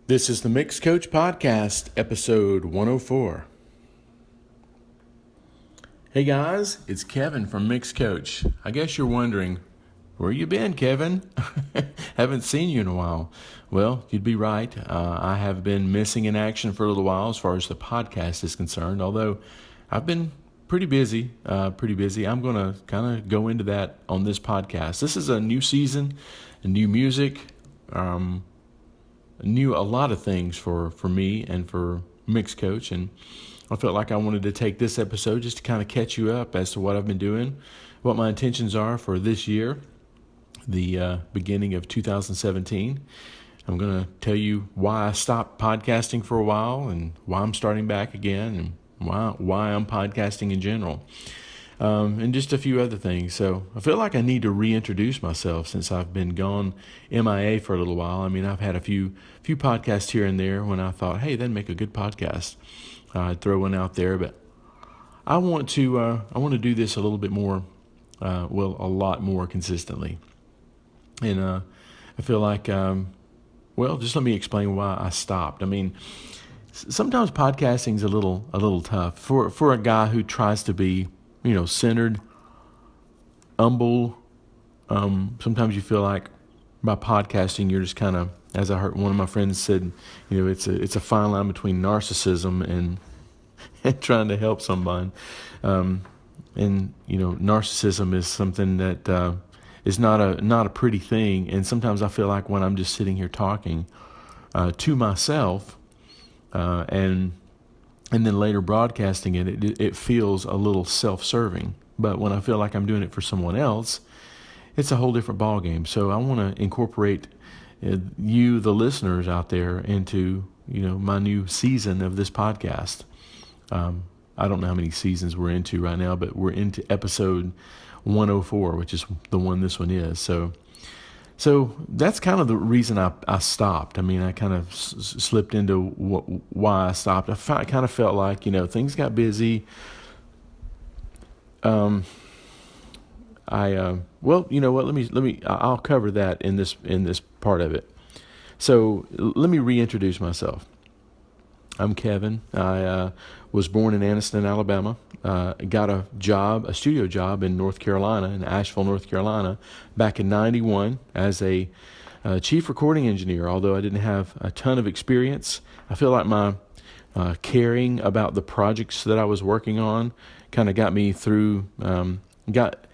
This is the MixCoach Podcast, episode 104. Hey guys, it's Kevin from MixCoach. I guess you're wondering, where you been, Kevin? Haven't seen you in a while. Well, you'd be right. I have been missing in action for a little while as far as the podcast is concerned, although I've been pretty busy. I'm going to kind of go into that on this podcast. This is a new season, new music, a lot of things for me and for MixCoach, and I felt like I wanted to take this episode just to kind of catch you up as to what I've been doing, what my intentions are for this year, the beginning of 2017. I'm going to tell you why I stopped podcasting for a while and why I'm starting back again and why I'm podcasting in general. And just a few other things. So I feel like I need to reintroduce myself since I've been gone MIA for a little while. I mean, I've had a few podcasts here and there when I thought, hey, that'd make a good podcast. I'd throw one out there, but I want to do this a little bit more, a lot more consistently. And I feel like, just let me explain why I stopped. I mean, sometimes podcasting is a little tough for a guy who tries to be, centered, humble. Sometimes you feel like by podcasting, you're just kind of, as I heard one of my friends said, it's a fine line between narcissism and trying to help someone. Narcissism is something that is not a pretty thing. And sometimes I feel like when I'm just sitting here talking to myself, and then later broadcasting it feels a little self-serving. But when I feel like I'm doing it for someone else, it's a whole different ballgame. So I want to incorporate you, the listeners out there, into my new season of this podcast. I don't know how many seasons we're into right now, but we're into episode 104, which is the one this one is. So that's kind of the reason I stopped. I mean, I kind of slipped into why I stopped. I kind of felt like, things got busy. I'll cover that in this part of it. So let me reintroduce myself. I'm Kevin. I was born in Anniston, Alabama. Got a studio job in North Carolina, in Asheville, North Carolina, back in 91 as a chief recording engineer. Although I didn't have a ton of experience, I feel like my caring about the projects that I was working on kind of got me through. Got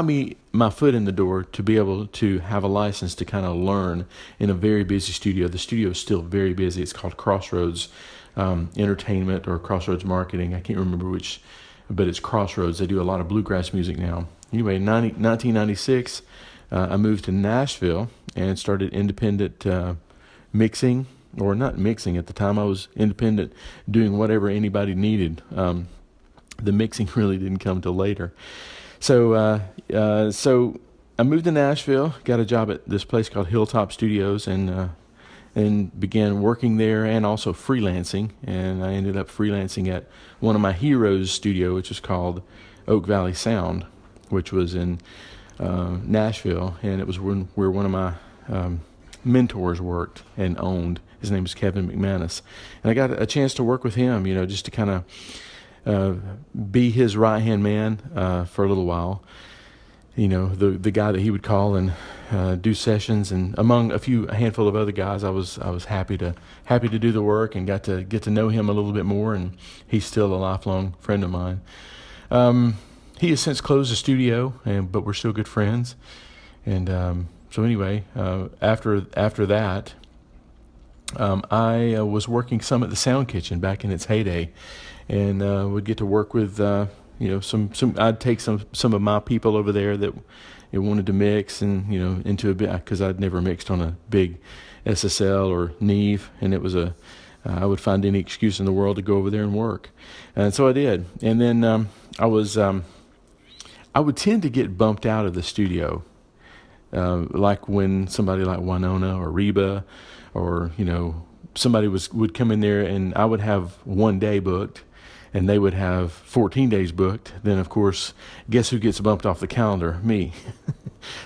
me my foot in the door to be able to have a license to kind of learn in a very busy studio. The studio is still very busy. It's called Crossroads Entertainment or Crossroads Marketing. I can't remember which, but it's Crossroads. They do a lot of bluegrass music now. Anyway, 1996, I moved to Nashville and started independent mixing, or not mixing at the time. I was independent, doing whatever anybody needed. The mixing really didn't come till later. So I moved to Nashville, got a job at this place called Hilltop Studios, and began working there and also freelancing. And I ended up freelancing at one of my heroes' studio, which is called Oak Valley Sound, which was in Nashville. And it was where one of my mentors worked and owned. His name is Kevin McManus. And I got a chance to work with him, just to kind of be his right-hand man for a little while. The guy that he would call and do sessions, and among a handful of other guys, I was happy to do the work and got to get to know him a little bit more. And he's still a lifelong friend of mine. He has since closed the studio, but we're still good friends. And so anyway, after that, I was working some at the Sound Kitchen back in its heyday, and would get to work with some. I'd take some of my people over there that wanted to mix, and into a bit, because I'd never mixed on a big SSL or Neve, and it was I would find any excuse in the world to go over there and work, and so I did. And then I would tend to get bumped out of the studio, like when somebody like Winona or Reba, or somebody would come in there, and I would have one day booked, and they would have 14 days booked. Then, of course, guess who gets bumped off the calendar? Me.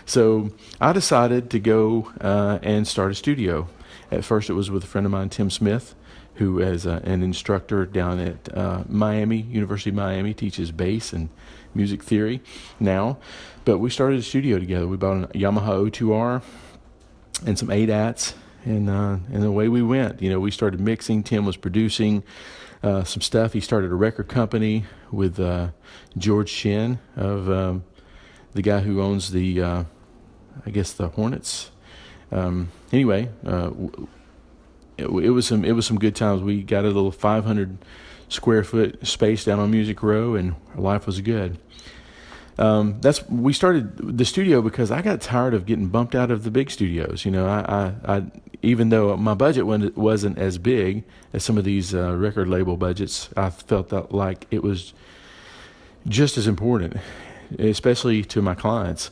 So I decided to go and start a studio. At first, it was with a friend of mine, Tim Smith, who is an instructor down at University of Miami, teaches bass and music theory now. But we started a studio together. We bought a Yamaha O2R and some ADATs, and away we went. We started mixing. Tim was producing some stuff. He started a record company with George Shin, of the guy who owns the Hornets. Anyway, it was some good times. We got a little 500 square foot space down on Music Row, and life was good. We started the studio because I got tired of getting bumped out of the big studios. I even though my budget wasn't as big as some of these record label budgets, I felt that like it was just as important, especially to my clients,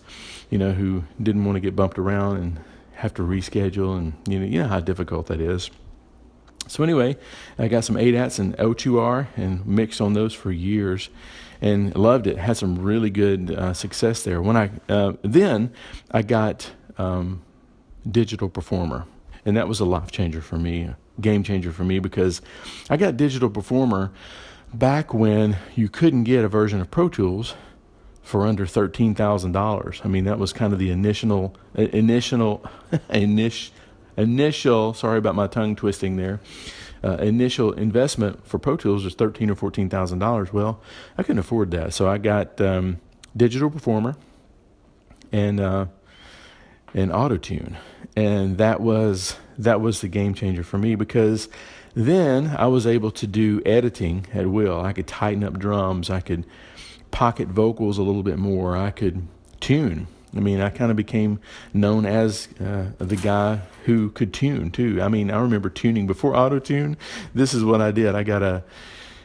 who didn't want to get bumped around and have to reschedule, and you know how difficult that is. So anyway, I got some ADATs and O2R and mixed on those for years, and loved it. Had some really good success there. When then I got Digital Performer, and that was a life changer for me, a game changer for me, because I got Digital Performer back when you couldn't get a version of Pro Tools for under $13,000. I mean, that was kind of the initial. Sorry about my tongue twisting there. Initial investment for Pro Tools was $13,000 or $14,000. Well, I couldn't afford that, so I got Digital Performer and Autotune, and that was the game changer for me, because then I was able to do editing at will. I could tighten up drums. I could pocket vocals a little bit more. I could tune. I mean, I kind of became known as the guy who could tune too. I mean, I remember tuning before Autotune. This is what I did. I got a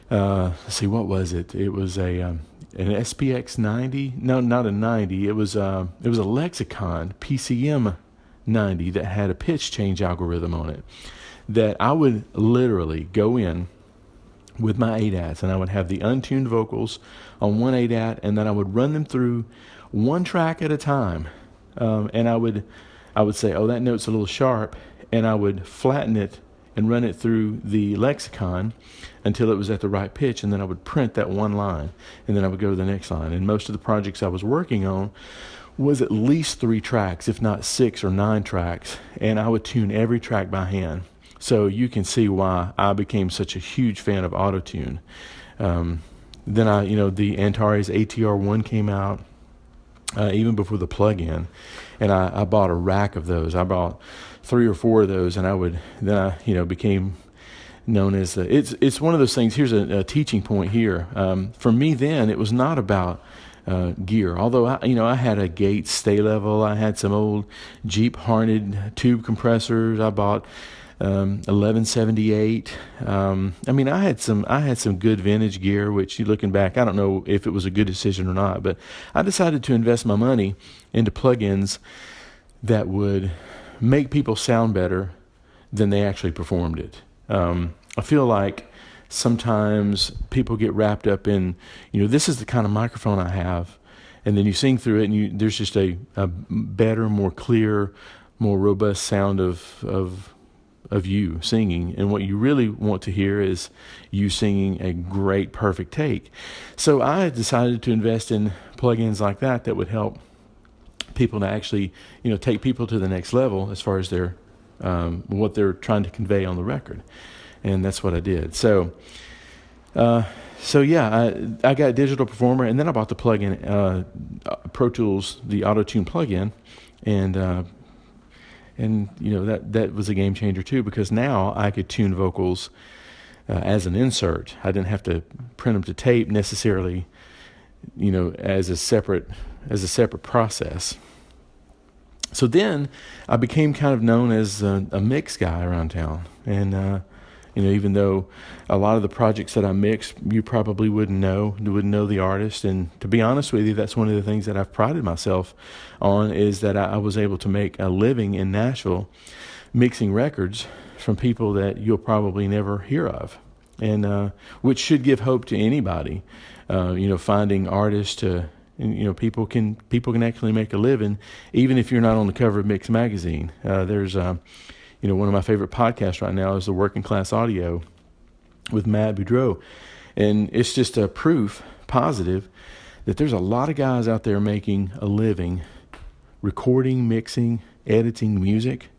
let's see, what was it? It was an SPX 90. No, not a 90. It was a Lexicon PCM 90 that had a pitch change algorithm on it, that I would literally go in with my ADATs, and I would have the untuned vocals on one ADAT, and then I would run them through one track at a time, and I would say, oh, that note's a little sharp, and I would flatten it and run it through the Lexicon until it was at the right pitch, and then I would print that one line, and then I would go to the next line. And most of the projects I was working on was at least 3 tracks, if not 6 or 9 tracks, and I would tune every track by hand. So you can see why I became such a huge fan of Autotune. Then the Antares ATR1 came out, even before the plug-in, and I bought a rack of those. I bought 3 or 4 of those, and I became known as it's one of those things. Here's a teaching point here. For me then, it was not about gear. Although I had a Gates stay level, I had some old Jeep harned tube compressors. I bought 1178. I mean, I had some good vintage gear, which, looking back, I don't know if it was a good decision or not, but I decided to invest my money into plugins that would make people sound better than they actually performed it. I feel like sometimes people get wrapped up in, this is the kind of microphone I have, and then you sing through it, and there's just a better, more clear, more robust sound of you singing, and what you really want to hear is you singing a great, perfect take. So I decided to invest in plugins like that would help people to actually, take people to the next level as far as their what they're trying to convey on the record, and that's what I did. So yeah, I got Digital Performer, and then I bought the plugin, Pro Tools, the Autotune plugin, and that was a game changer too, because now I could tune vocals as an insert. I didn't have to print them to tape necessarily, as a separate process. So then I became kind of known as a mix guy around town, and even though a lot of the projects that I mixed, you probably wouldn't know the artist. And to be honest with you, that's one of the things that I've prided myself on, is that I was able to make a living in Nashville mixing records from people that you'll probably never hear of, and which should give hope to anybody. Finding artists people can actually make a living, even if you're not on the cover of Mix magazine. There's one of my favorite podcasts right now is the Working Class Audio with Matt Boudreau. And it's just a proof positive that there's a lot of guys out there making a living recording, mixing, editing music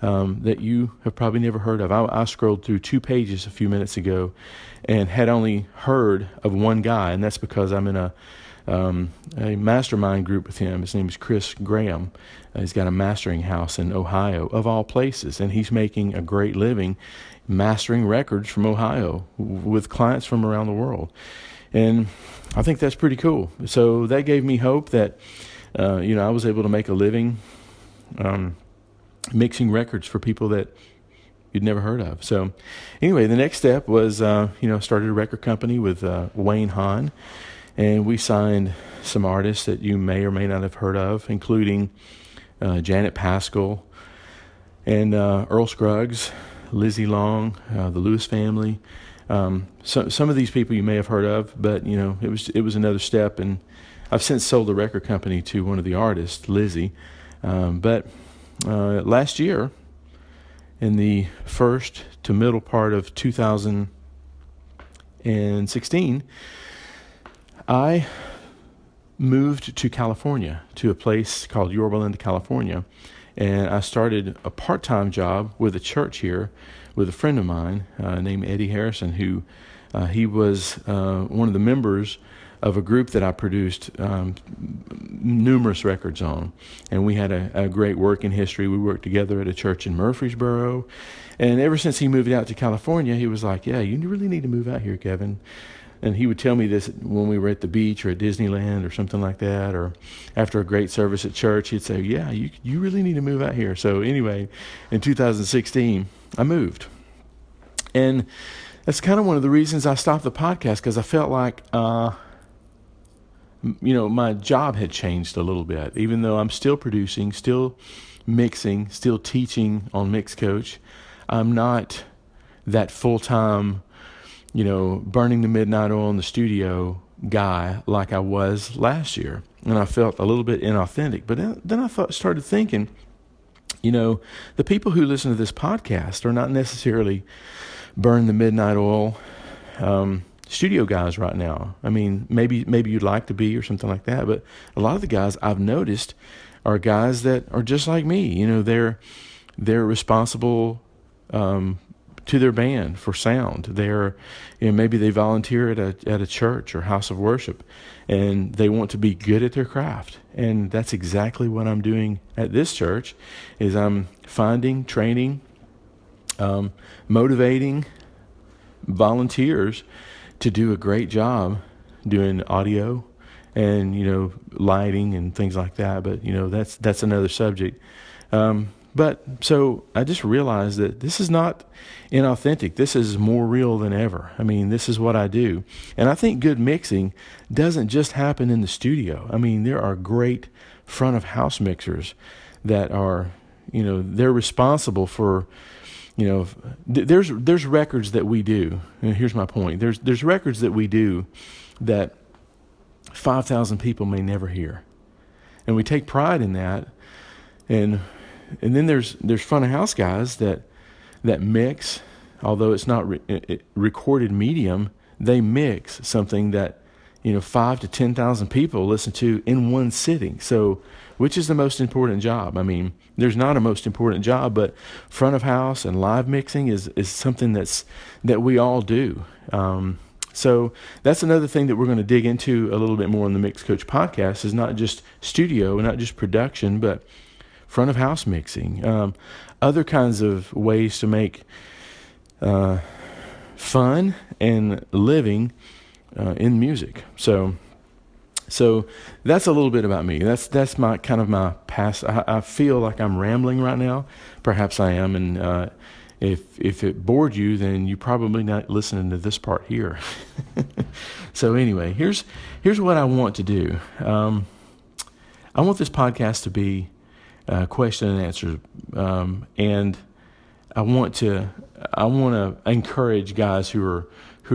that you have probably never heard of. I scrolled through 2 pages a few minutes ago and had only heard of one guy, and that's because I'm in a mastermind group with him. His name is Chris Graham. He's got a mastering house in Ohio, of all places, and he's making a great living mastering records from Ohio with clients from around the world. And I think that's pretty cool. So that gave me hope that, I was able to make a living mixing records for people that you'd never heard of. So anyway, the next step was, started a record company with Wayne Hahn, and we signed some artists that you may or may not have heard of, including Janet Paschal and Earl Scruggs, Lizzie Long, the Lewis family. Some of these people you may have heard of, but it was another step, and I've since sold the record company to one of the artists, Lizzie. But last year, in the first to middle part of 2016, I moved to California, to a place called Yorba Linda, California, and I started a part-time job with a church here with a friend of mine named Eddie Harrison, who he was one of the members of a group that I produced numerous records on. And we had a great working history. We worked together at a church in Murfreesboro. And ever since he moved out to California, he was like, yeah, you really need to move out here, Kevin. And he would tell me this when we were at the beach or at Disneyland or something like that, or after a great service at church, he'd say, yeah, you really need to move out here. So anyway, in 2016, I moved. And that's kind of one of the reasons I stopped the podcast, because I felt like, my job had changed a little bit. Even though I'm still producing, still mixing, still teaching on MixCoach, I'm not that full-time, burning the midnight oil in the studio guy like I was last year. And I felt a little bit inauthentic. But then I started thinking, the people who listen to this podcast are not necessarily burn the midnight oil studio guys right now. I mean, maybe you'd like to be or something like that, but a lot of the guys I've noticed are guys that are just like me. They're responsible to their band for sound. They're, maybe they volunteer at a church or house of worship, and they want to be good at their craft. And that's exactly what I'm doing at this church. Is I'm finding, training, motivating volunteers to do a great job doing audio and, lighting and things like that. But, that's another subject. But so I just realized that this is not inauthentic. This is more real than ever. I mean, this is what I do. And I think good mixing doesn't just happen in the studio. I mean, there are great front of house mixers that are, they're responsible for, there's records that we do. And here's my point. There's records that we do that 5,000 people may never hear. And we take pride in that. And then there's front of house guys that mix, although it's not recorded medium, they mix something that 5,000 to 10,000 people listen to in one sitting. So, which is the most important job? I mean, there's not a most important job, but front of house and live mixing is something that we all do. So that's another thing that we're going to dig into a little bit more on the MixCoach podcast, is not just studio, not just production, but front of house mixing, other kinds of ways to make fun and living in music. So that's a little bit about me. That's my kind of my past. I feel like I'm rambling right now. Perhaps I am, and if it bored you, then you're probably not listening to this part here. So anyway, here's what I want to do. I want this podcast to be question and answer, and I want to encourage guys who are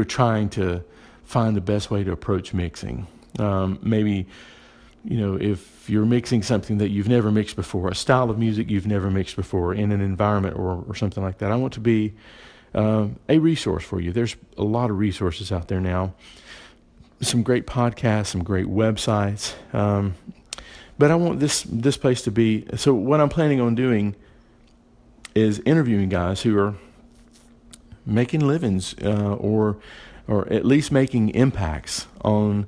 trying to find the best way to approach mixing. Maybe if you're mixing something that you've never mixed before, a style of music you've never mixed before in an environment or something like that, I want to be a resource for you. There's a lot of resources out there now, some great podcasts, some great websites, but I want this place to be. So what I'm planning on doing is interviewing guys who are making livings or at least making impacts on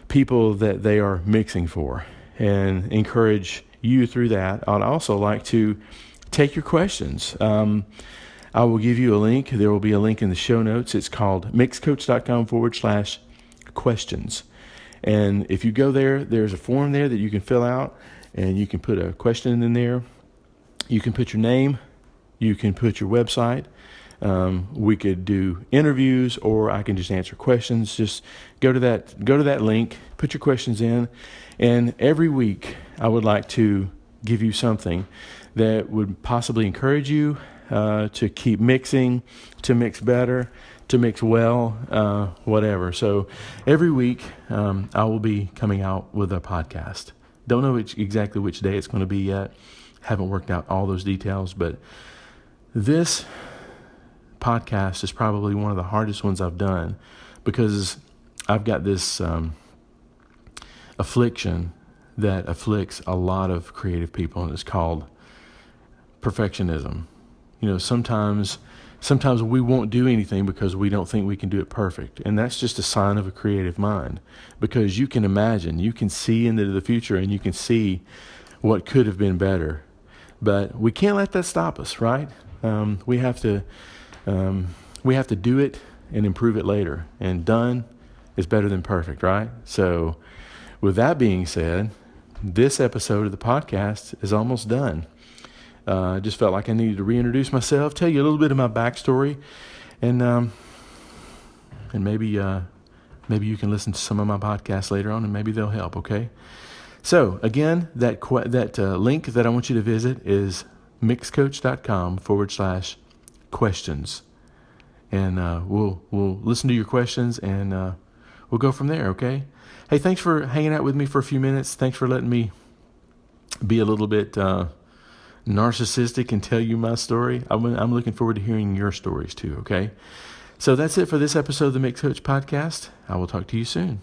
people that they are mixing for, and encourage you through that. I'd also like to take your questions. I will give you a link. There will be a link in the show notes. It's called mixcoach.com/questions. And if you go there, there's a form there that you can fill out, and you can put a question in there. You can put your name. You can put your website. We could do interviews, or I can just answer questions. Just go to that link, put your questions in, and every week I would like to give you something that would possibly encourage you to keep mixing, to mix better, to mix well, whatever. So every week I will be coming out with a podcast. Don't know exactly which day it's going to be yet. Haven't worked out all those details, but this podcast is probably one of the hardest ones I've done, because I've got this affliction that afflicts a lot of creative people, and it's called perfectionism. Sometimes we won't do anything because we don't think we can do it perfect, and that's just a sign of a creative mind, because you can imagine, you can see into the future, and you can see what could have been better, but we can't let that stop us, right? We have to do it and improve it later. And done is better than perfect, right? So with that being said, this episode of the podcast is almost done. I just felt like I needed to reintroduce myself, tell you a little bit of my backstory, and maybe you can listen to some of my podcasts later on, and maybe they'll help, okay? So again, that link that I want you to visit is mixcoach.com/questions. And we'll listen to your questions, and we'll go from there, okay? Hey, thanks for hanging out with me for a few minutes. Thanks for letting me be a little bit narcissistic and tell you my story. I'm looking forward to hearing your stories too, okay? So that's it for this episode of the MixCoach Podcast. I will talk to you soon.